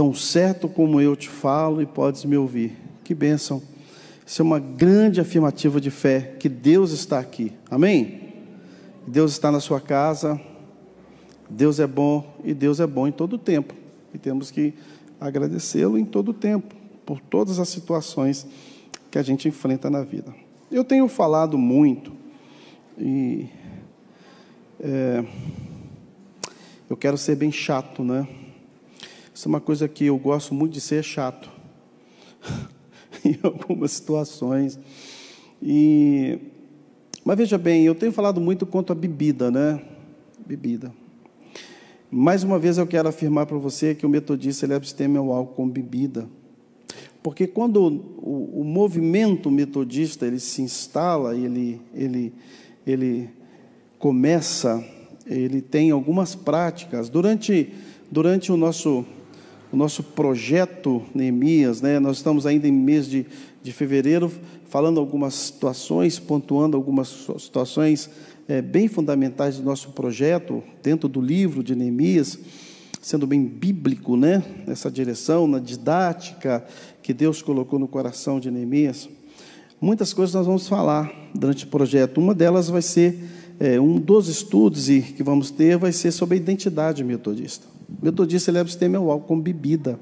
tão certo como eu te falo e podes me ouvir. Que bênção. Isso é uma grande afirmativa de fé, que Deus está aqui. Amém? Deus está na sua casa, Deus é bom, e Deus é bom em todo o tempo. E temos que agradecê-lo em todo o tempo, por todas as situações que a gente enfrenta na vida. Eu tenho falado muito, e eu quero ser bem chato, né? Isso é uma coisa que eu gosto muito de ser chato, em algumas situações. Mas veja bem, eu tenho falado muito quanto à bebida, né? Bebida. Mais uma vez eu quero afirmar para você que o metodista ele abstém ao álcool com bebida. Porque quando o movimento metodista ele se instala, ele começa, ele tem algumas práticas. Durante o nosso projeto Neemias, né, nós estamos ainda em mês de fevereiro, falando algumas situações, pontuando algumas situações bem fundamentais do nosso projeto, dentro do livro de Neemias, sendo bem bíblico, né, nessa direção, na didática que Deus colocou no coração de Neemias. Muitas coisas nós vamos falar durante o projeto. Uma delas vai ser, um dos estudos que vamos ter, vai ser sobre a identidade metodista. O metodista ele abstém ao álcool com bebida,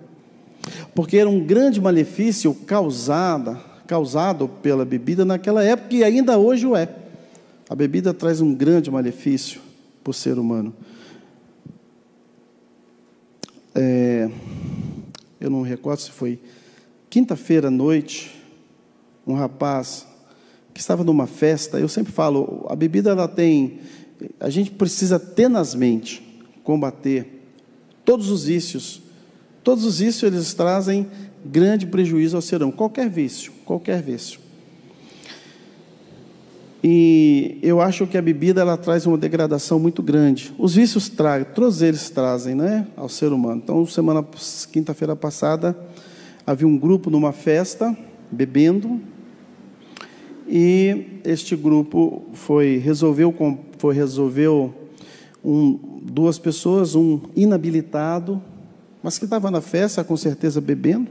porque era um grande malefício causado pela bebida naquela época, e ainda hoje o é. A bebida traz um grande malefício para o ser humano. Eu não me recordo se foi quinta-feira à noite, um rapaz que estava numa festa. Eu sempre falo, a bebida a gente precisa tenazmente combater todos os vícios. Todos os vícios eles trazem grande prejuízo ao ser humano, qualquer vício. E eu acho que a bebida ela traz uma degradação muito grande. Os vícios todos eles trazem, né, ao ser humano. Então, quinta-feira passada, havia um grupo numa festa, bebendo, e este grupo resolveu duas pessoas, um inabilitado, mas que estava na festa, com certeza bebendo,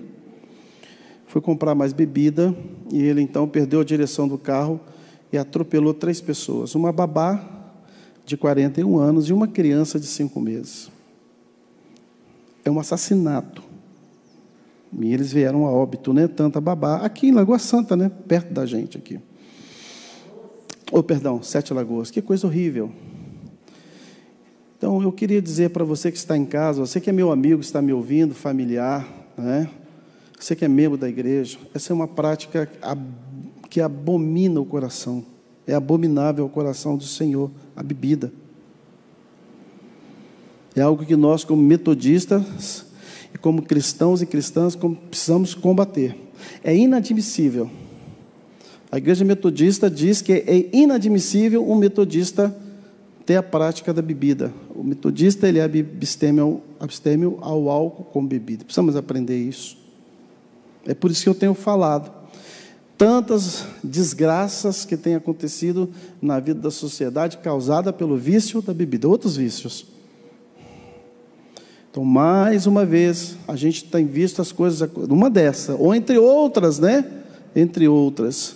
foi comprar mais bebida, e ele então perdeu a direção do carro e atropelou 3 pessoas, uma babá de 41 anos e uma criança de 5 meses. É um assassinato. E eles vieram a óbito, né? Tanta babá, aqui em Lagoa Santa, né? Perto da gente aqui. Sete Lagoas, que coisa horrível. Então, eu queria dizer para você que está em casa, você que é meu amigo, está me ouvindo, familiar, né? Você que é membro da igreja, essa é uma prática que abomina o coração, é abominável ao coração do Senhor, a bebida. É algo que nós, como metodistas, e como cristãos e cristãs, precisamos combater. É inadmissível. A igreja metodista diz que é inadmissível um metodista ter a prática da bebida. O metodista, ele abstêmio ao álcool com bebida. Precisamos aprender isso. É por isso que eu tenho falado. Tantas desgraças que têm acontecido na vida da sociedade, causada pelo vício da bebida, outros vícios. Então, mais uma vez, a gente tem visto as coisas, uma dessa, ou entre outras, né? Entre outras.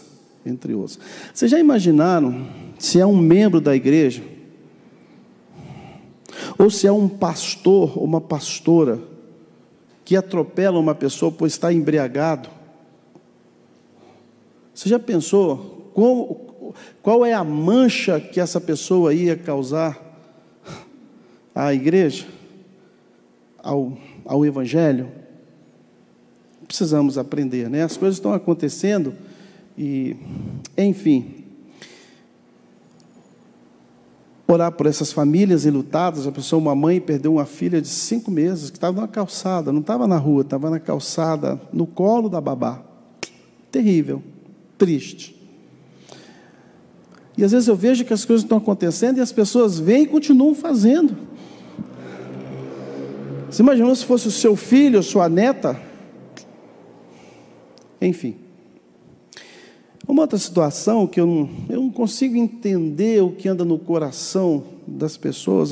Vocês já imaginaram se é um membro da igreja, ou se é um pastor ou uma pastora, que atropela uma pessoa por estar embriagado? Você já pensou qual é a mancha que essa pessoa ia causar à igreja, ao evangelho? Precisamos aprender, né? As coisas estão acontecendo e, enfim, orar por essas famílias enlutadas. Uma mãe perdeu uma filha de 5 meses, que estava na calçada, não estava na rua, estava na calçada, no colo da babá. Terrível, triste. E às vezes eu vejo que as coisas estão acontecendo e as pessoas vêm e continuam fazendo. Você imaginou se fosse o seu filho ou sua neta? Enfim. Uma outra situação que eu não consigo entender o que anda no coração das pessoas.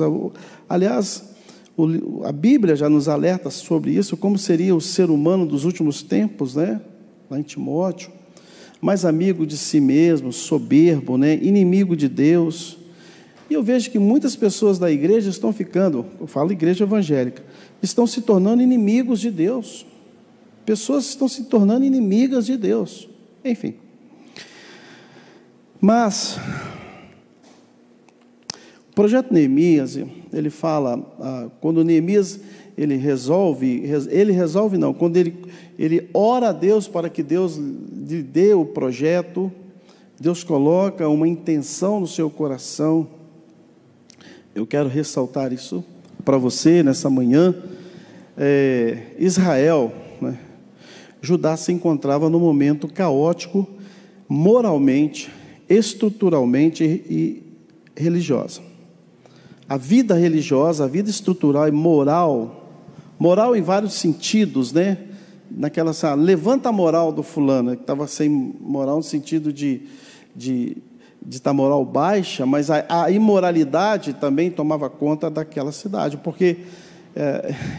Aliás, A Bíblia já nos alerta sobre isso, como seria o ser humano dos últimos tempos, né? Lá em Timóteo. Mais amigo de si mesmo, soberbo, né? Inimigo de Deus. E eu vejo que muitas pessoas da igreja estão ficando, eu falo igreja evangélica, estão se tornando inimigos de Deus. Pessoas estão se tornando inimigas de Deus. Enfim. Mas o projeto Neemias, ele fala, quando Neemias quando ele ora a Deus para que Deus lhe dê o projeto, Deus coloca uma intenção no seu coração. Eu quero ressaltar isso para você nessa manhã. Israel, né? Judá se encontrava num momento caótico, moralmente, estruturalmente e religiosa. A vida religiosa, a vida estrutural e moral em vários sentidos, né? Naquela, levanta a moral do fulano, que estava sem moral no sentido de estar moral baixa, mas a imoralidade também tomava conta daquela cidade, porque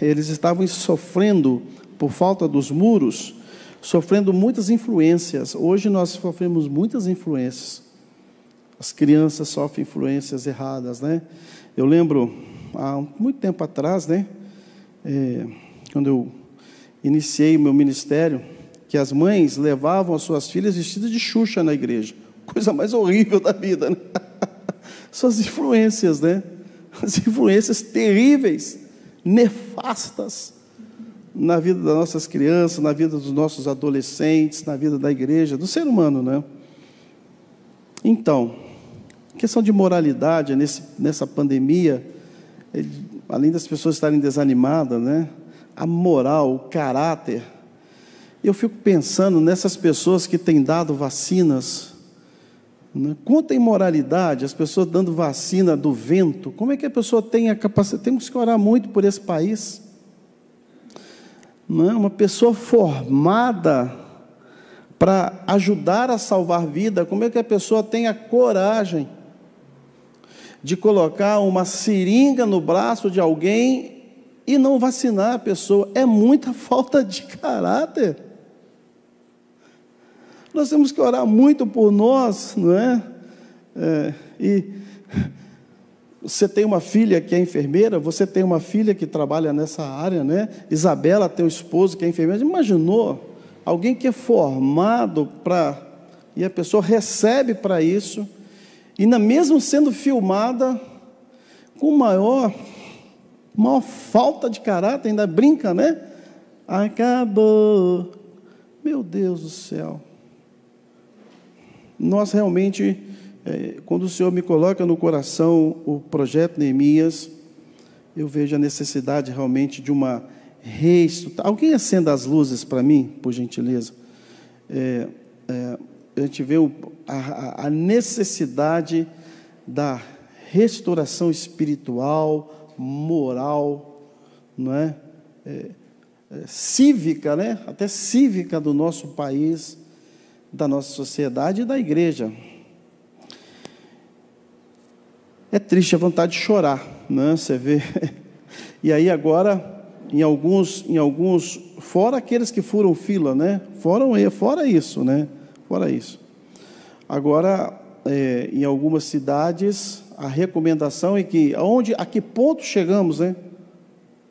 eles estavam sofrendo, por falta dos muros, sofrendo muitas influências. Hoje nós sofremos muitas influências. As crianças sofrem influências erradas, né? Eu lembro, há muito tempo atrás, né? Quando eu iniciei o meu ministério, que as mães levavam as suas filhas vestidas de Xuxa na igreja. Coisa mais horrível da vida, né? Suas influências, né? As influências terríveis, nefastas, na vida das nossas crianças, na vida dos nossos adolescentes, na vida da igreja, do ser humano, né? Então, questão de moralidade nessa pandemia, além das pessoas estarem desanimadas, né? A moral, o caráter. Eu fico pensando nessas pessoas que têm dado vacinas, né? Quanta imoralidade, as pessoas dando vacina do vento. Como é que a pessoa tem a capacidade? Temos que orar muito por esse país. Não é? Uma pessoa formada para ajudar a salvar vida, como é que a pessoa tem a coragem de colocar uma seringa no braço de alguém e não vacinar a pessoa? É muita falta de caráter. Nós temos que orar muito por nós, não é? E você tem uma filha que é enfermeira, você tem uma filha que trabalha nessa área, né? Isabela tem um esposo que é enfermeira. Imaginou alguém que é formado para... E a pessoa recebe para isso, e mesmo sendo filmada, com maior falta de caráter, ainda brinca, né? Acabou. Meu Deus do céu. Nós realmente, quando o Senhor me coloca no coração o projeto Neemias, eu vejo a necessidade realmente de uma reestruturação. Alguém acenda as luzes para mim, por gentileza? A gente vê a necessidade da restauração espiritual, moral, não é? Cívica, né? Até cívica do nosso país, da nossa sociedade e da igreja. É triste, a vontade de chorar, né? Você vê. E aí agora, em alguns, fora aqueles que furam fila, né? Fora isso, né? Fora isso. Agora, em algumas cidades, a recomendação é que, a que ponto chegamos, né?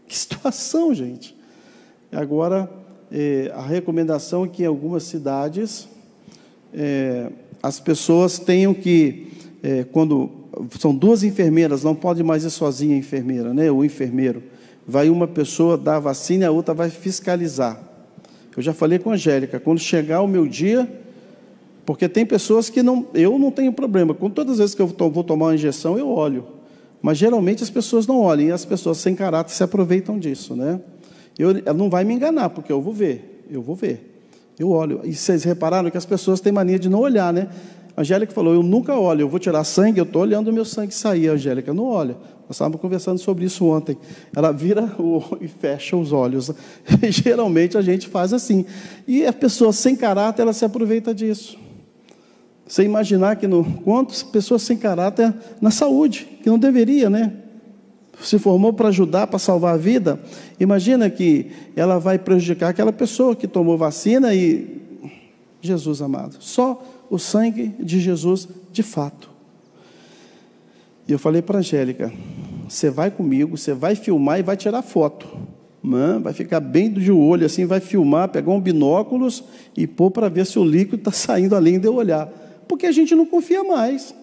Que situação, gente. Agora, a recomendação é que em algumas cidades, as pessoas tenham que, quando são duas enfermeiras, não pode mais ir sozinha a enfermeira, né? O enfermeiro. Vai uma pessoa dar a vacina e a outra vai fiscalizar. Eu já falei com a Angélica, quando chegar o meu dia, porque tem pessoas que eu não tenho problema, com todas as vezes que eu vou tomar uma injeção, eu olho, mas geralmente as pessoas não olham, e as pessoas sem caráter se aproveitam disso, né? Ela não vai me enganar, porque eu vou ver, eu olho. E vocês repararam que as pessoas têm mania de não olhar, né? A Angélica falou, eu nunca olho, eu vou tirar sangue, eu estou olhando o meu sangue sair. A Angélica não olha. Nós estávamos conversando sobre isso ontem. Ela vira e fecha os olhos. E, geralmente a gente faz assim. E a pessoa sem caráter, ela se aproveita disso. Você imaginar que quantas pessoas sem caráter na saúde, que não deveria, né? se formou para ajudar, para salvar a vida. Imagina que ela vai prejudicar aquela pessoa que tomou vacina e... Jesus amado, só o sangue de Jesus de fato. E eu falei para a Angélica, você vai comigo, você vai filmar e vai tirar foto. Vai ficar bem de olho assim, vai filmar, pegar um binóculos e pôr para ver se o líquido está saindo além de eu olhar. Porque a gente não confia mais.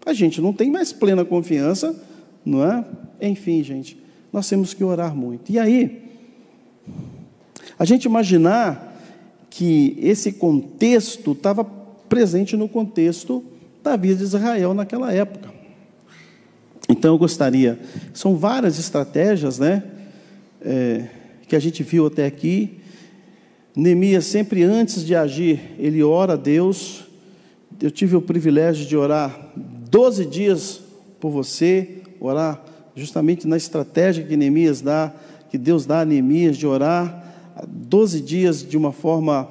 A gente não tem mais plena confiança, não é? Enfim, gente, nós temos que orar muito. E aí, a gente imaginar que esse contexto estava presente no contexto da vida de Israel naquela época. Então eu gostaria, são várias estratégias, né, que a gente viu até aqui. Neemias sempre antes de agir, ele ora a Deus. Eu tive o privilégio de orar 12 dias por você, orar justamente na estratégia que Neemias dá, que Deus dá a Neemias de orar 12 dias de uma forma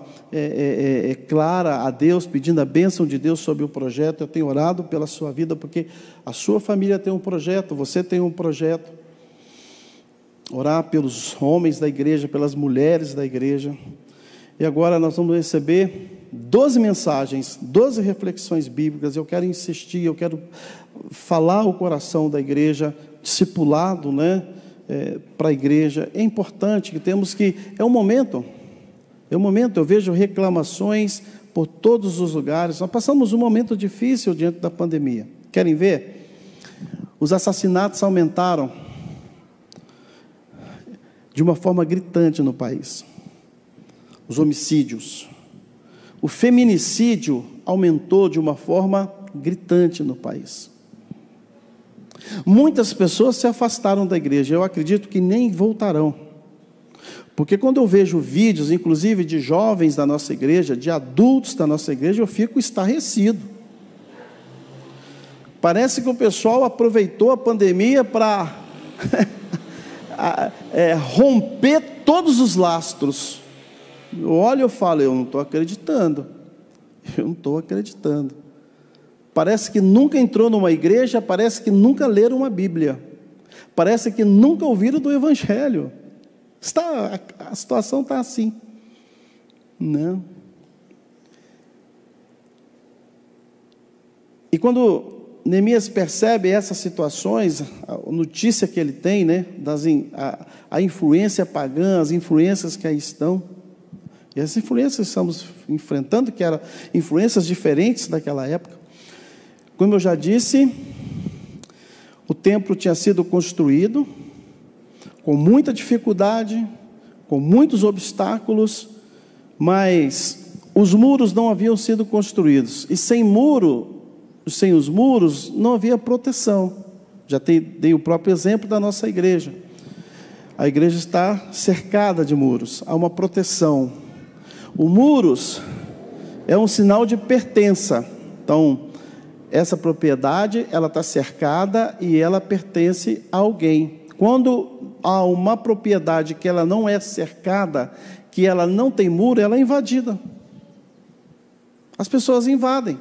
clara a Deus, pedindo a bênção de Deus sobre o projeto. Eu tenho orado pela sua vida, porque a sua família tem um projeto, você tem um projeto. Orar pelos homens da igreja, pelas mulheres da igreja. E agora nós vamos receber 12 mensagens, 12 reflexões bíblicas. Eu quero insistir, eu quero falar o coração da igreja, discipulado, né, para a igreja. É importante que temos que... É um momento, eu vejo reclamações por todos os lugares. Nós passamos um momento difícil diante da pandemia. Querem ver? Os assassinatos aumentaram de uma forma gritante no país. Os homicídios. O feminicídio aumentou de uma forma gritante no país. Muitas pessoas se afastaram da igreja. Eu acredito que nem voltarão. Porque quando eu vejo vídeos, inclusive de jovens da nossa igreja, de adultos da nossa igreja, eu fico estarrecido. Parece que o pessoal aproveitou a pandemia para romper todos os lastros. Eu olho e falo, eu não estou acreditando. Eu não estou acreditando. Parece que nunca entrou numa igreja, parece que nunca leram uma Bíblia. Parece que nunca ouviram do Evangelho. A situação está assim. Não. E quando Neemias percebe essas situações, a notícia que ele tem, né, a influência pagã, as influências que aí estão, e as influências que estamos enfrentando, que eram influências diferentes daquela época. Como eu já disse, o templo tinha sido construído com muita dificuldade, com muitos obstáculos, mas os muros não haviam sido construídos. E sem os muros, não havia proteção. Já dei o próprio exemplo da nossa igreja. A igreja está cercada de muros, há uma proteção. O muros é um sinal de pertença. Então, essa propriedade, ela está cercada e ela pertence a alguém. Quando há uma propriedade que ela não é cercada, que ela não tem muro, ela é invadida. As pessoas invadem.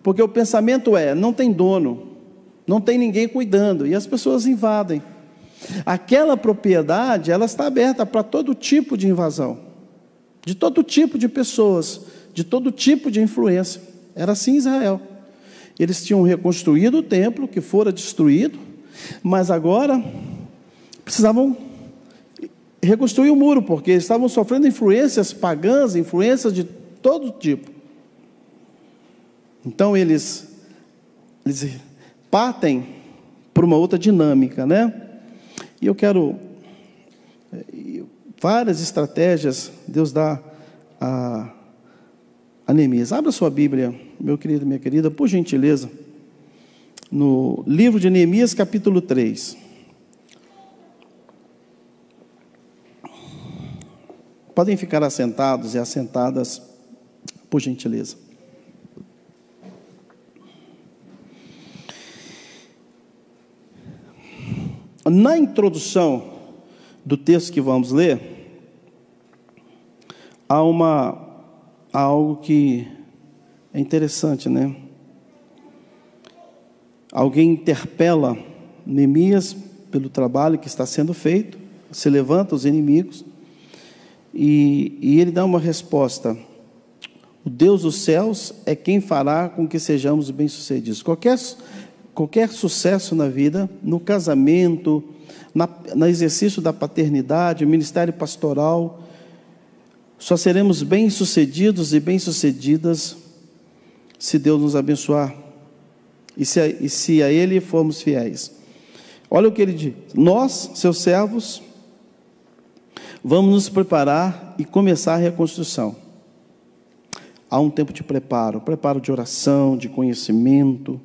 Porque o pensamento não tem dono, não tem ninguém cuidando, e as pessoas invadem. Aquela propriedade, ela está aberta para todo tipo de invasão, de todo tipo de pessoas, de todo tipo de influência. Era assim em Israel. Eles tinham reconstruído o templo, que fora destruído, mas agora precisavam reconstruir o muro, porque estavam sofrendo influências pagãs, influências de todo tipo. Então eles partem para uma outra dinâmica, né? E eu quero várias estratégias Deus dá a Neemias. Abra sua Bíblia, meu querido, minha querida, por gentileza, no livro de Neemias, capítulo 3. Podem ficar assentados e assentadas, por gentileza. Na introdução do texto que vamos ler, há algo que é interessante, né? alguém interpela Neemias pelo trabalho que está sendo feito, se levanta os inimigos, e ele dá uma resposta: o Deus dos céus é quem fará com que sejamos bem-sucedidos. Qualquer sucesso na vida, no casamento, no exercício da paternidade, o ministério pastoral, só seremos bem-sucedidos e bem-sucedidas se Deus nos abençoar e se a Ele formos fiéis. Olha o que ele diz: nós, seus servos, vamos nos preparar e começar a reconstrução. Há um tempo de preparo de oração, de conhecimento,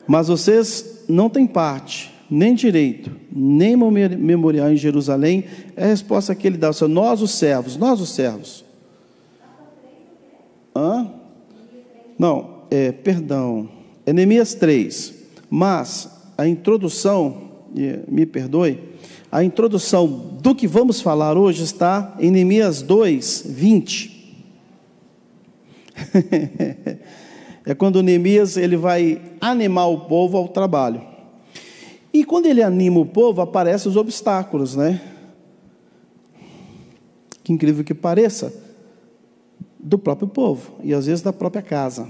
mas vocês não têm parte, nem direito, nem memorial em Jerusalém. É a resposta que ele dá: nós os servos. Não, perdão, é Neemias 3, mas a introdução, me perdoe, a introdução do que vamos falar hoje está em Neemias 2, 20. É quando Neemias ele vai animar o povo ao trabalho. E quando ele anima o povo, aparecem os obstáculos, né? Que incrível que pareça, do próprio povo, e às vezes da própria casa.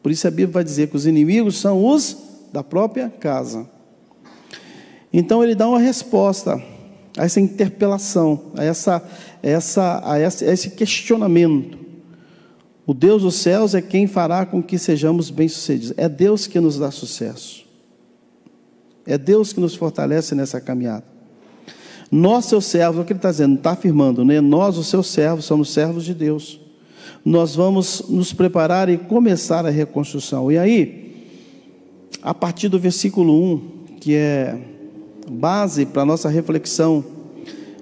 Por isso a Bíblia vai dizer que os inimigos são os da própria casa. Então ele dá uma resposta a essa interpelação, a esse questionamento. O Deus dos céus é quem fará com que sejamos bem-sucedidos. É Deus que nos dá sucesso. É Deus que nos fortalece nessa caminhada. Nós, seus servos, é o que ele está dizendo, está afirmando, né? Nós, os seus servos, somos servos de Deus. Nós vamos nos preparar e começar a reconstrução. E aí, a partir do versículo 1, que é base para a nossa reflexão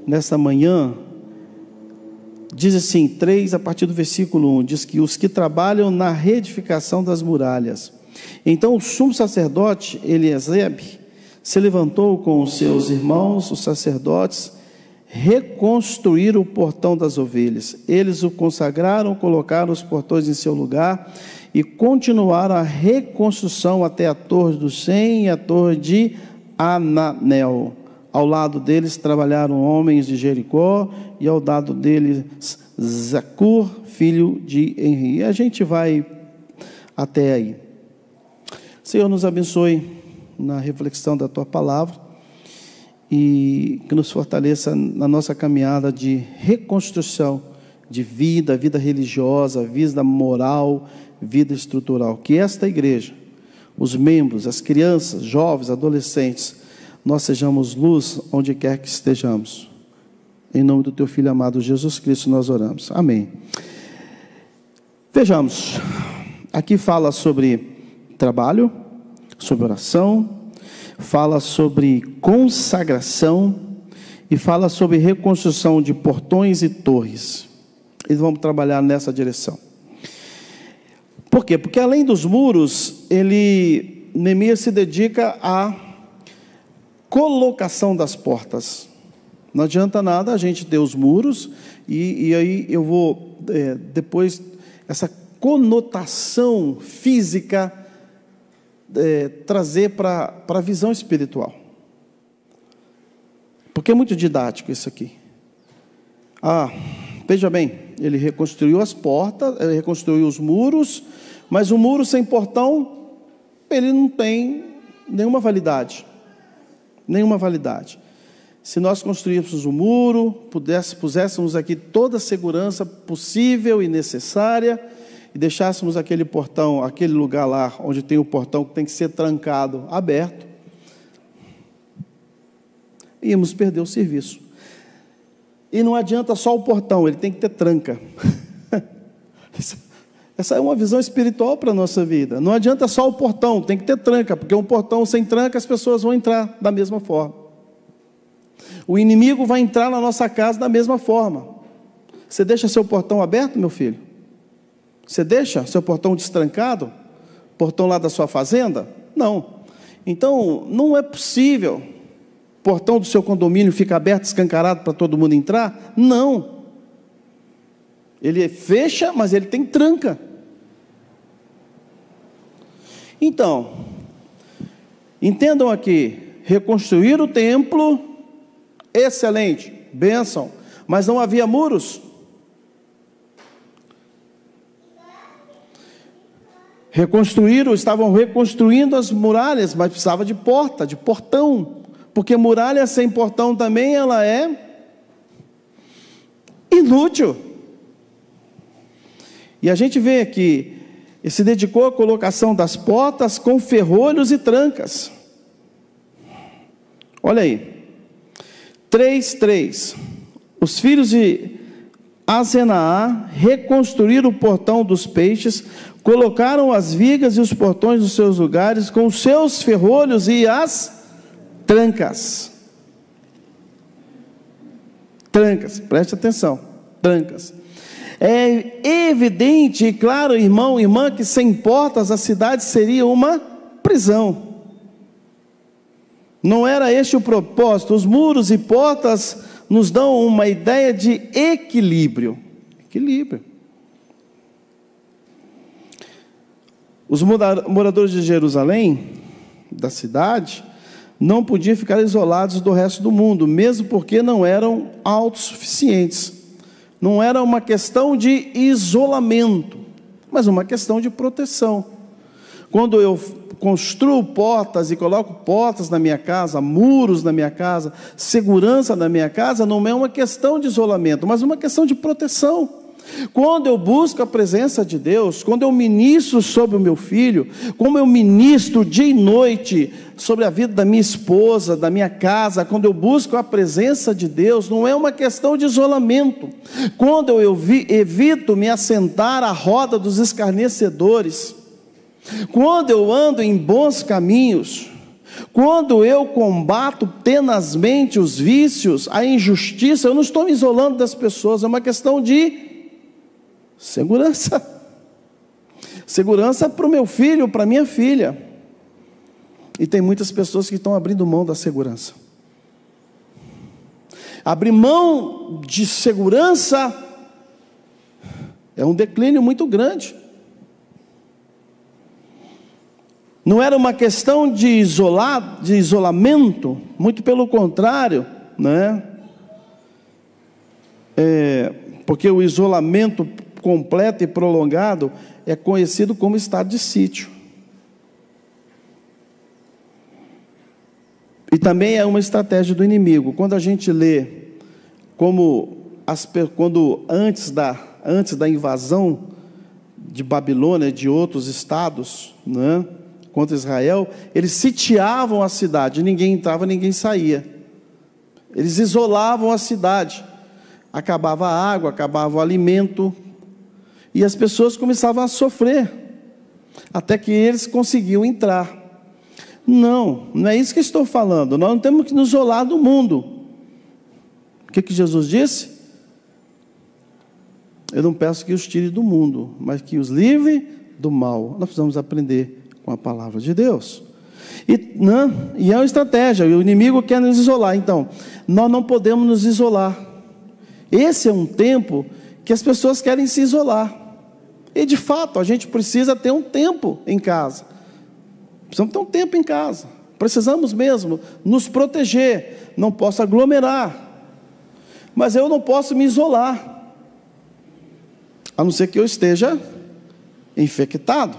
nessa manhã, diz assim, 3, a partir do versículo 1, diz que os que trabalham na reedificação das muralhas. Então o sumo sacerdote Eliasebe se levantou com os seus irmãos, os sacerdotes, reconstruíram o portão das ovelhas. Eles o consagraram, colocaram os portões em seu lugar e continuaram a reconstrução até a torre do Sem e a torre de Ananel. Ao lado deles trabalharam homens de Jericó e ao lado deles Zacur, filho de Enri. E a gente vai até aí. Senhor, nos abençoe na reflexão da Tua palavra e que nos fortaleça na nossa caminhada de reconstrução de vida religiosa, vida moral, vida estrutural. Que esta igreja, os membros, as crianças, jovens, adolescentes, nós sejamos luz onde quer que estejamos. Em nome do Teu Filho amado Jesus Cristo nós oramos. Amém. Vejamos, aqui fala sobre trabalho, sobre oração, fala sobre consagração e fala sobre reconstrução de portões e torres. E vamos trabalhar nessa direção. Por quê? Porque além dos muros, Neemias se dedica à colocação das portas. Não adianta nada a gente ter os muros e aí eu vou depois essa conotação física trazer para a visão espiritual, porque é muito didático isso aqui. Veja bem, ele reconstruiu as portas, ele reconstruiu os muros, mas o muro sem portão, ele não tem nenhuma validade. Se nós construíssemos o muro, puséssemos aqui toda a segurança possível e necessária, e deixássemos aquele portão, aquele lugar lá, onde tem o portão que tem que ser trancado, aberto, íamos perder o serviço. E não adianta só o portão, ele tem que ter tranca. Essa é uma visão espiritual para a nossa vida. Não adianta só o portão, tem que ter tranca, porque um portão sem tranca as pessoas vão entrar da mesma forma. O inimigo vai entrar na nossa casa da mesma forma. Você deixa seu portão aberto, meu filho? Você deixa seu portão destrancado? Portão lá da sua fazenda? Não. Então, não é possível o portão do seu condomínio ficar aberto, escancarado para todo mundo entrar? Não. Ele fecha, mas ele tem tranca. Então, Entendam aqui, reconstruir o templo, excelente, bênção, mas não havia muros. Estavam reconstruindo as muralhas, mas precisava de porta, de portão, porque muralha sem portão também ela é inútil. E a gente vê que ele se dedicou à colocação das portas com ferrolhos e trancas. Olha aí, 3:3. Os filhos de Asenaá reconstruíram o portão dos peixes, colocaram as vigas e os portões nos seus lugares, com os seus ferrolhos e as trancas. Trancas, preste atenção, trancas. É evidente e claro, irmão e irmã, que sem portas a cidade seria uma prisão. Não era este o propósito. Os muros e portas nos dão uma ideia de equilíbrio. Equilíbrio. Os moradores de Jerusalém, da cidade, não podiam ficar isolados do resto do mundo, mesmo porque não eram autossuficientes. Não era uma questão de isolamento, mas uma questão de proteção. Quando eu construo portas e coloco portas na minha casa, muros na minha casa, segurança na minha casa, não é uma questão de isolamento, mas uma questão de proteção. Quando eu busco a presença de Deus, quando eu ministro sobre o meu filho, como eu ministro dia e noite sobre a vida da minha esposa, da minha casa, quando eu busco a presença de Deus, não é uma questão de isolamento. Quando eu evito me assentar à roda dos escarnecedores, quando eu ando em bons caminhos, quando eu combato tenazmente os vícios, a injustiça, eu não estou me isolando das pessoas, é uma questão de segurança. Segurança para o meu filho, para a minha filha. E tem muitas pessoas que estão abrindo mão da segurança. Abrir mão de segurança é um declínio muito grande. Não era uma questão de isolamento, muito pelo contrário, né? Porque o isolamento completo e prolongado é conhecido como estado de sítio. E também é uma estratégia do inimigo. Quando a gente lê quando antes da invasão de Babilônia, de outros estados, né, contra Israel, eles sitiavam a cidade, ninguém entrava, ninguém saía. Eles isolavam a cidade. Acabava a água, acabava o alimento, e as pessoas começavam a sofrer, até que eles conseguiam entrar. Não é isso que eu estou falando. Nós não temos que nos isolar do mundo. O que Jesus disse? Eu não peço que os tire do mundo, mas que os livre do mal. Nós precisamos aprender com a palavra de Deus. E é uma estratégia, o inimigo quer nos isolar. Então, nós não podemos nos isolar. Esse é um tempo que as pessoas querem se isolar. E de fato, a gente precisa ter um tempo em casa. Precisamos ter um tempo em casa. Precisamos mesmo nos proteger. Não posso aglomerar. Mas eu não posso me isolar, a não ser que eu esteja infectado.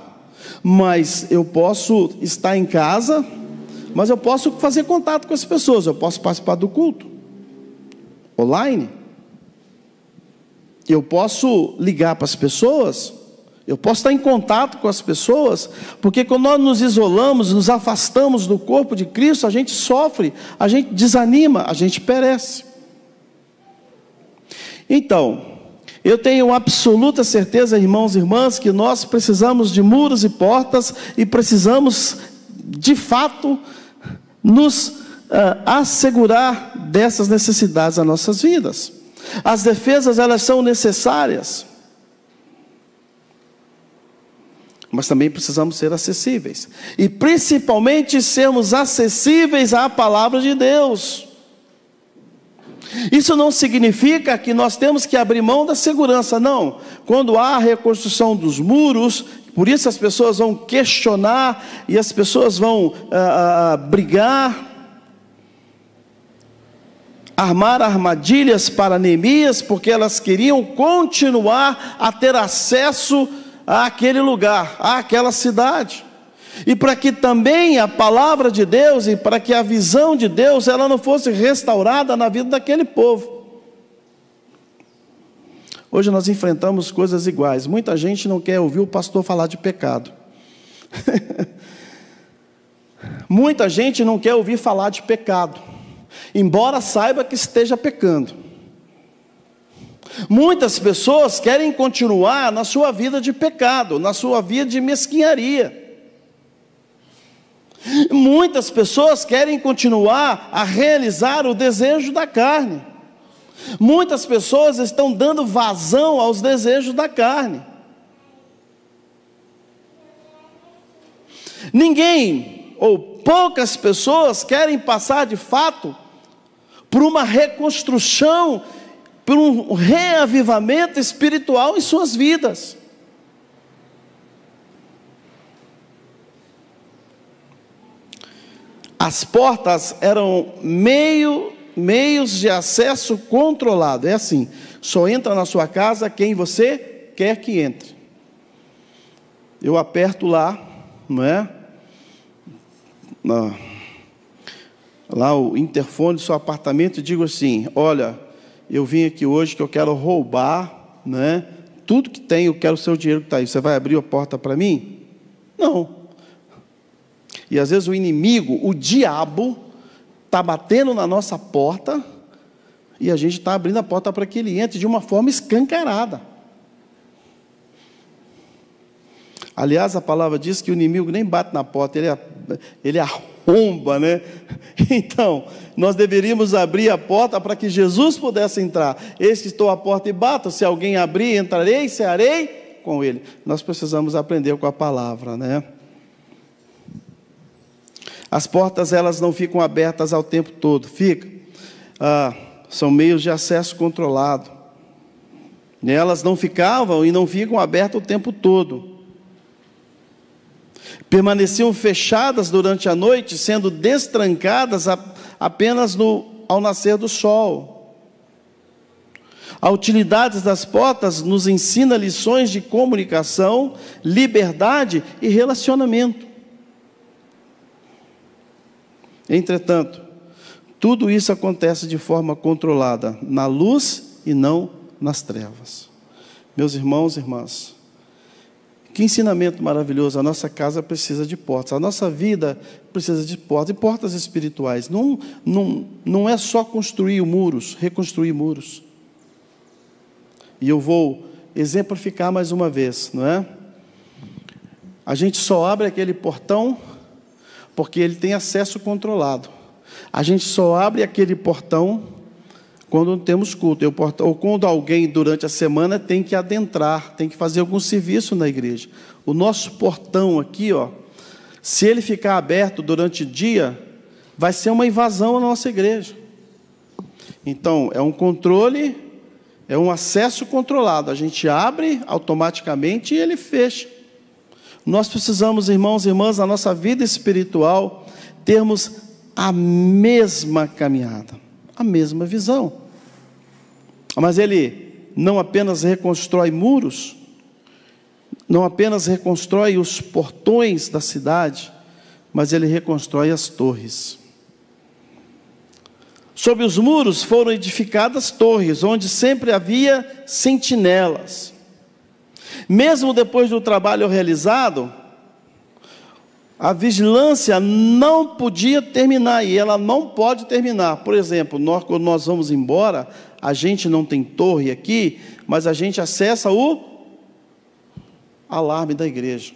Mas eu posso estar em casa, mas eu posso fazer contato com as pessoas. Eu posso participar do culto online. Eu posso ligar para as pessoas. Eu posso estar em contato com as pessoas, porque quando nós nos isolamos, nos afastamos do corpo de Cristo, a gente sofre, a gente desanima, a gente perece. Então, eu tenho absoluta certeza, irmãos e irmãs, que nós precisamos de muros e portas, e precisamos, de fato, nos assegurar dessas necessidades nas nossas vidas. As defesas, elas são necessárias, mas também precisamos ser acessíveis, e principalmente sermos acessíveis à palavra de Deus. Isso não significa que nós temos que abrir mão da segurança, não. Quando há a reconstrução dos muros, Por isso as pessoas vão questionar e as pessoas vão brigar, armar armadilhas para Neemias, porque elas queriam continuar a ter acesso àquele lugar, àquela cidade. E para que também a palavra de Deus e para que a visão de Deus ela não fosse restaurada na vida daquele povo. Hoje nós enfrentamos coisas iguais. Muita gente não quer ouvir o pastor falar de pecado. Muita gente não quer ouvir falar de pecado, embora saiba que esteja pecando. Muitas pessoas querem continuar na sua vida de pecado, na sua vida de mesquinharia. Muitas pessoas querem continuar a realizar o desejo da carne. Muitas pessoas estão dando vazão aos desejos da carne. Ninguém, ou poucas pessoas, querem passar de fato por uma reconstrução, por um reavivamento espiritual em suas vidas. As portas eram meios de acesso controlado. É assim, só entra na sua casa quem você quer que entre. Eu aperto lá, não é? Lá o interfone do seu apartamento e digo assim: olha, eu vim aqui hoje que eu quero roubar, né? Tudo que tem, eu quero o seu dinheiro que está aí. Você vai abrir a porta para mim? Não. E às vezes o inimigo, o diabo, está batendo na nossa porta e a gente está abrindo a porta para que ele entre de uma forma escancarada. Aliás, a palavra diz que o inimigo nem bate na porta, ele arromba, né? Então, nós deveríamos abrir a porta para que Jesus pudesse entrar. Eis que estou à porta e bato, se alguém abrir, entrarei e cearei com ele. Nós precisamos aprender com a palavra, né? As portas, elas não ficam abertas ao tempo todo, são meios de acesso controlado. E elas não ficavam e não ficam abertas o tempo todo. Permaneciam fechadas durante a noite, sendo destrancadas apenas ao nascer do sol. A utilidade das portas nos ensina lições de comunicação, liberdade e relacionamento. Entretanto, tudo isso acontece de forma controlada, na luz e não nas trevas. Meus irmãos e irmãs, que ensinamento maravilhoso. A nossa casa precisa de portas, a nossa vida precisa de portas, e portas espirituais. Não é só construir muros, reconstruir muros. E eu vou exemplificar mais uma vez, não é? A gente só abre aquele portão porque ele tem acesso controlado. A gente só abre aquele portão quando não temos culto, ou quando alguém durante a semana tem que adentrar, tem que fazer algum serviço na igreja. O nosso portão aqui, se ele ficar aberto durante o dia, vai ser uma invasão à nossa igreja. Então, é um controle, é um acesso controlado. A gente abre automaticamente e ele fecha. Nós precisamos, irmãos e irmãs, na nossa vida espiritual, termos a mesma caminhada, a mesma visão. Mas ele não apenas reconstrói muros, não apenas reconstrói os portões da cidade, mas ele reconstrói as torres. Sob os muros foram edificadas torres, onde sempre havia sentinelas. Mesmo depois do trabalho realizado, a vigilância não podia terminar, e ela não pode terminar. Por exemplo, quando nós vamos embora, a gente não tem torre aqui, mas a gente acessa o alarme da igreja.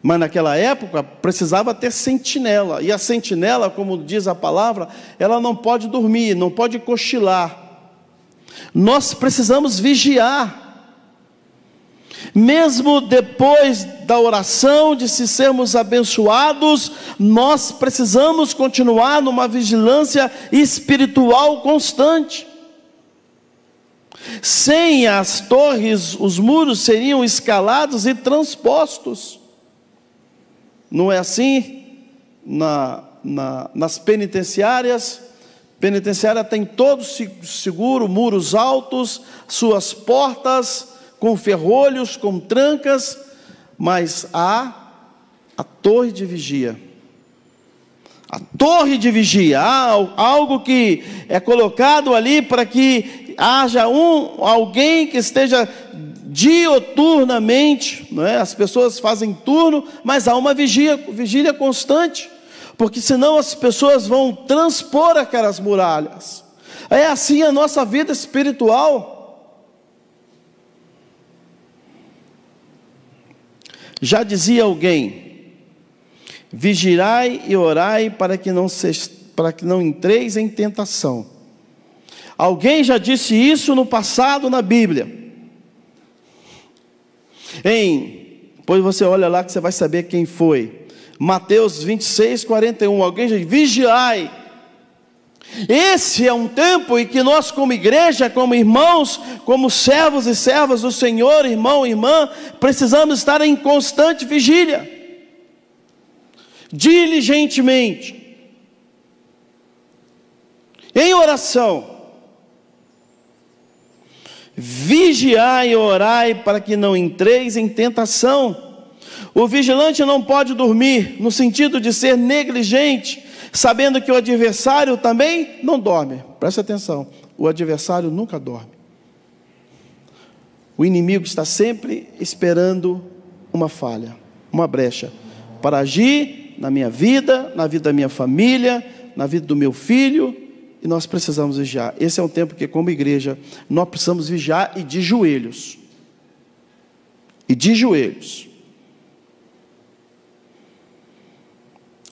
Mas naquela época precisava ter sentinela, e a sentinela, como diz a palavra, ela não pode dormir, não pode cochilar. Nós precisamos vigiar. Mesmo depois da oração, de se sermos abençoados, nós precisamos continuar numa vigilância espiritual constante. Sem as torres, os muros seriam escalados e transpostos. Não é assim nas penitenciárias? Penitenciária tem todo seguro, muros altos, suas portas com ferrolhos, com trancas, mas há a torre de vigia. A torre de vigia, há algo que é colocado ali para que haja alguém que esteja dioturnamente, não é? As pessoas fazem turno, mas há uma vigília constante, porque senão as pessoas vão transpor aquelas muralhas. É assim a nossa vida espiritual. Já dizia alguém: vigiai e orai para que não entreis em tentação. Alguém já disse isso no passado na Bíblia. Depois você olha lá que você vai saber quem foi. Mateus 26, 41. Alguém já disse: vigiai. Esse é um tempo em que nós, como igreja, como irmãos, como servos e servas do Senhor, irmão e irmã, precisamos estar em constante vigília, diligentemente, em oração. Vigiai e orai para que não entreis em tentação. O vigilante não pode dormir, no sentido de ser negligente, sabendo que o adversário também não dorme. Presta atenção, o adversário nunca dorme. O inimigo está sempre esperando uma falha, uma brecha, para agir na minha vida, na vida da minha família, na vida do meu filho, e nós precisamos vigiar. Esse é um tempo que, como igreja, nós precisamos vigiar e de joelhos. E de joelhos.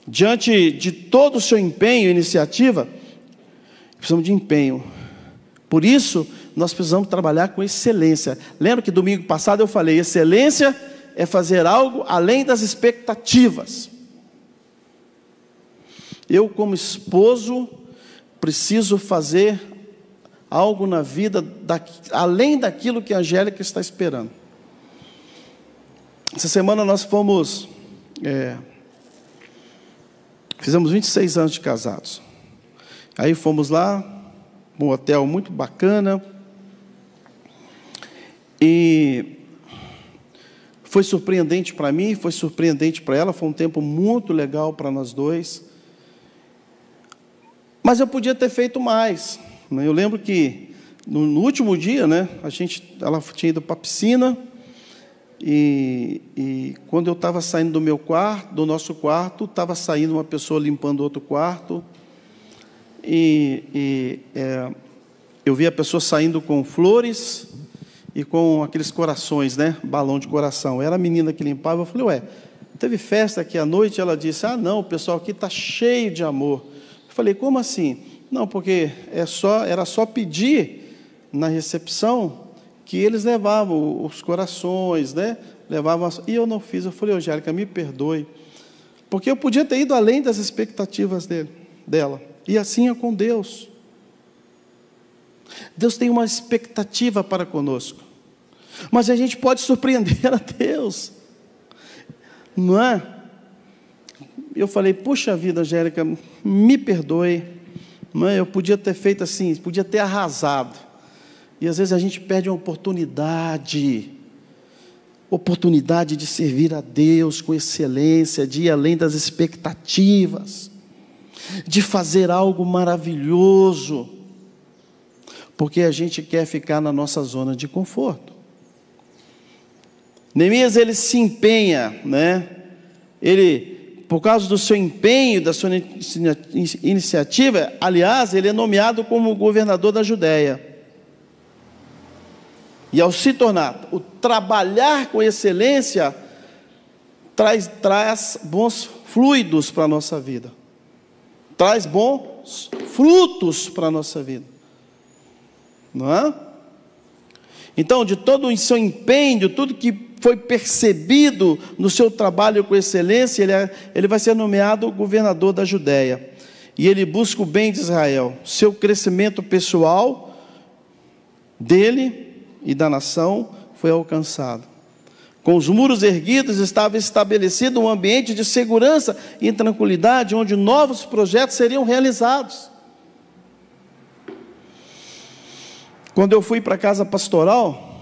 Diante de todo o seu empenho e iniciativa, precisamos de empenho. Por isso, nós precisamos trabalhar com excelência. Lembra que domingo passado eu falei: excelência é fazer algo além das expectativas. Eu, como esposo, preciso fazer algo na vida além daquilo que a Angélica está esperando. Essa semana nós fizemos 26 anos de casados. Aí fomos lá, um hotel muito bacana, e foi surpreendente para mim, foi surpreendente para ela, foi um tempo muito legal para nós dois. Mas eu podia ter feito mais, né? Eu lembro que no último dia, né, ela tinha ido para a piscina, e quando eu estava saindo do nosso quarto, estava saindo uma pessoa limpando outro quarto, eu vi a pessoa saindo com flores e com aqueles corações, né, balão de coração. Era a menina que limpava. Eu falei: ué, teve festa aqui à noite? Ela disse: ah, não, o pessoal aqui está cheio de amor. Eu falei: como assim? Não, porque era só pedir na recepção que eles levavam os corações, né? E eu não fiz. Eu falei: Angélica, me perdoe, porque eu podia ter ido além das expectativas dela. E assim é com Deus. Deus tem uma expectativa para conosco, mas a gente pode surpreender a Deus, não é? Eu falei: puxa vida, Angélica, me perdoe, não é? Eu podia ter feito assim, podia ter arrasado. E às vezes a gente perde uma oportunidade de servir a Deus com excelência, de ir além das expectativas, de fazer algo maravilhoso, porque a gente quer ficar na nossa zona de conforto. Neemias, ele se empenha, né? Por causa do seu empenho, da sua iniciativa, aliás, ele é nomeado como governador da Judéia. E ao se tornar, o trabalhar com excelência traz bons fluidos para a nossa vida, traz bons frutos para a nossa vida, não é? Então, de todo o seu empenho, tudo que foi percebido no seu trabalho com excelência, ele vai ser nomeado governador da Judéia, e ele busca o bem de Israel, seu crescimento pessoal dele e da nação foi alcançado. Com os muros erguidos, estava estabelecido um ambiente de segurança e tranquilidade, onde novos projetos seriam realizados. Quando eu fui para a casa pastoral,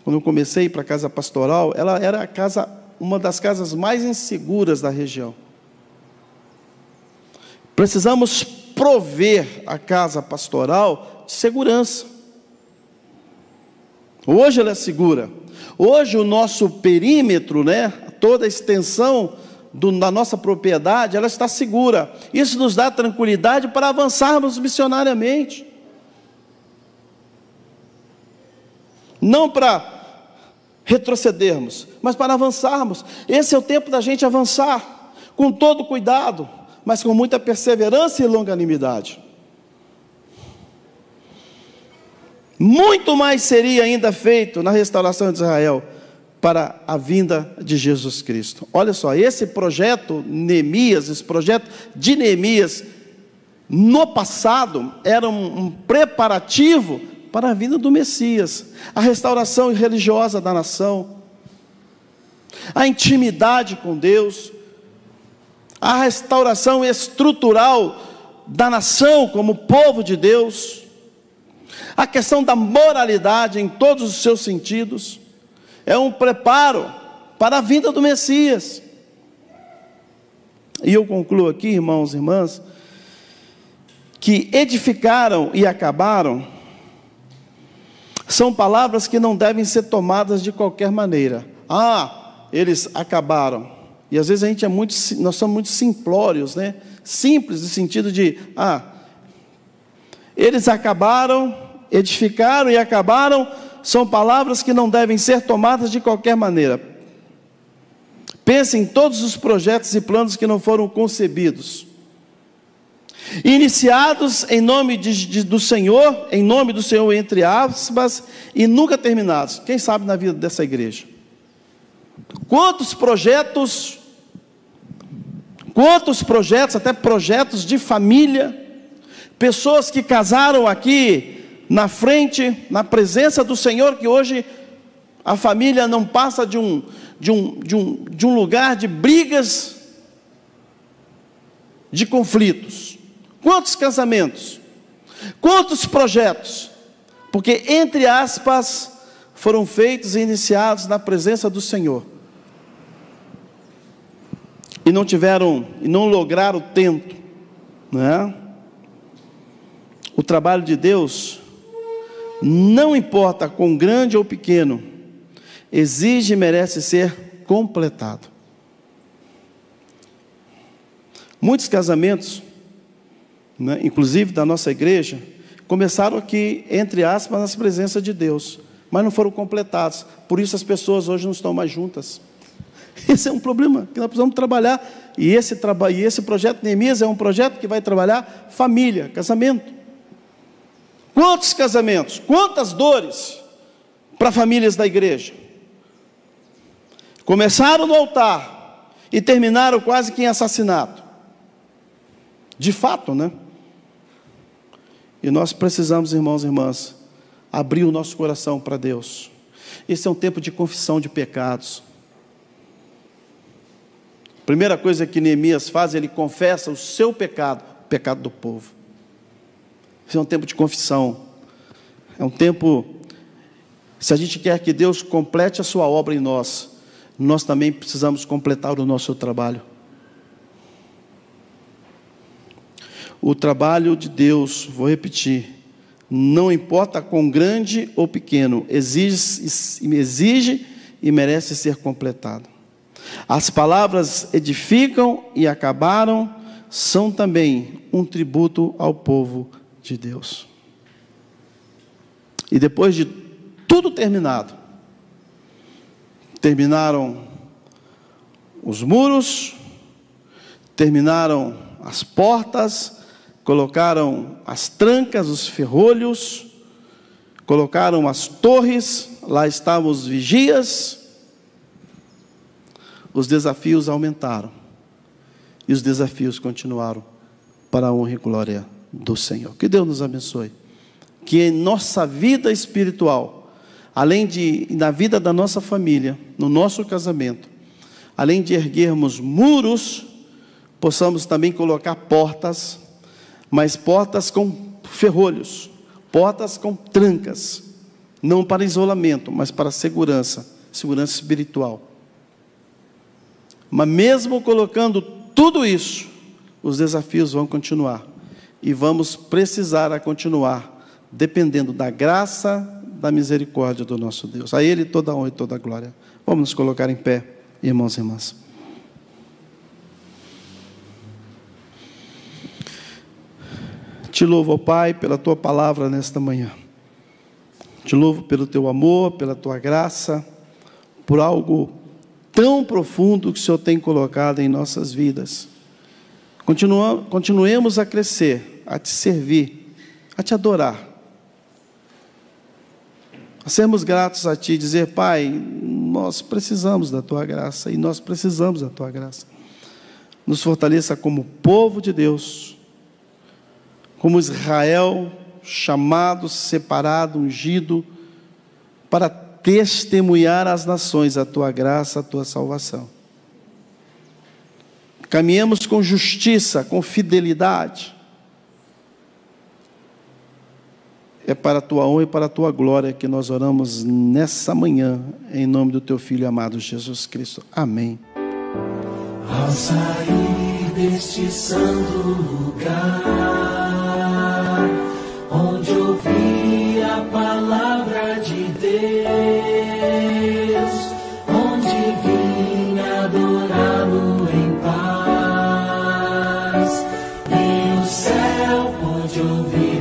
quando eu comecei a ir para a casa pastoral, ela era uma das casas mais inseguras da região. Precisamos prover a casa pastoral de segurança. Hoje ela é segura. Hoje o nosso perímetro, toda a extensão da nossa propriedade, ela está segura. Isso nos dá tranquilidade para avançarmos missionariamente. Não para retrocedermos, mas para avançarmos. Esse é o tempo da gente avançar, com todo cuidado, mas com muita perseverança e longanimidade. Muito mais seria ainda feito na restauração de Israel para a vinda de Jesus Cristo. Olha só, esse projeto de Neemias, no passado, era um preparativo para a vinda do Messias, a restauração religiosa da nação, a intimidade com Deus, a restauração estrutural da nação como povo de Deus, a questão da moralidade em todos os seus sentidos, é um preparo para a vinda do Messias. E eu concluo aqui, irmãos e irmãs, que edificaram e acabaram, são palavras que não devem ser tomadas de qualquer maneira. Eles acabaram. E às vezes nós somos muito simplórios, simples no sentido de, eles acabaram, edificaram e acabaram, são palavras que não devem ser tomadas de qualquer maneira. Pense em todos os projetos e planos que não foram concebidos, iniciados em nome do Senhor, em nome do Senhor, entre aspas, e nunca terminados. Quem sabe na vida dessa igreja? Quantos projetos, até projetos de família, pessoas que casaram aqui na frente, na presença do Senhor, que hoje a família não passa de um lugar de brigas, de conflitos. Quantos casamentos, quantos projetos, porque, entre aspas, foram feitos e iniciados na presença do Senhor, e não lograram o tento, O trabalho de Deus, não importa quão grande ou pequeno, exige e merece ser completado. Muitos casamentos, inclusive da nossa igreja, começaram aqui, entre aspas, na presença de Deus, mas não foram completados. Por isso as pessoas hoje não estão mais juntas. Esse é um problema que nós precisamos trabalhar. E esse projeto Neemias é um projeto que vai trabalhar família, casamento. Quantos casamentos, quantas dores para famílias da igreja. Começaram no altar e terminaram quase que em assassinato. De fato, E nós precisamos, irmãos e irmãs, abrir o nosso coração para Deus. Esse é um tempo de confissão de pecados. A primeira coisa que Neemias faz, ele confessa o seu pecado, o pecado do povo. Esse é um tempo de confissão. É um tempo, se a gente quer que Deus complete a sua obra em nós, nós também precisamos completar o nosso trabalho. O trabalho de Deus, vou repetir, não importa quão grande ou pequeno, exige e merece ser completado. As palavras edificam e acabaram, são também um tributo ao povo de Deus. E depois de tudo terminado, terminaram os muros, terminaram as portas, colocaram as trancas, os ferrolhos, colocaram as torres, lá estavam os vigias. Os desafios aumentaram, e os desafios continuaram para a honra e glória do Senhor. Que Deus nos abençoe, que em nossa vida espiritual, além de, na vida da nossa família, no nosso casamento, além de erguermos muros, possamos também colocar portas, mas portas com ferrolhos, portas com trancas, não para isolamento, mas para segurança espiritual. Mas mesmo colocando tudo isso, os desafios vão continuar, e vamos precisar a continuar, dependendo da graça, da misericórdia do nosso Deus. A Ele toda a honra e toda a glória. Vamos nos colocar em pé, irmãos e irmãs. Te louvo, ó Pai, pela Tua palavra nesta manhã. Te louvo pelo Teu amor, pela Tua graça, por algo tão profundo que o Senhor tem colocado em nossas vidas. Continuemos a crescer, a Te servir, a Te adorar, a sermos gratos a Ti, dizer: Pai, nós precisamos da Tua graça, e nós precisamos da Tua graça. Nos fortaleça como povo de Deus, como Israel, chamado, separado, ungido, para testemunhar às nações a Tua graça, a Tua salvação. Caminhemos com justiça, com fidelidade. É para a Tua honra e para a Tua glória que nós oramos nessa manhã, em nome do Teu Filho amado Jesus Cristo. Amém. Ao sair deste santo lugar, onde ouvi a palavra de Deus, onde vim adorá-lo em paz, e o céu pôde ouvir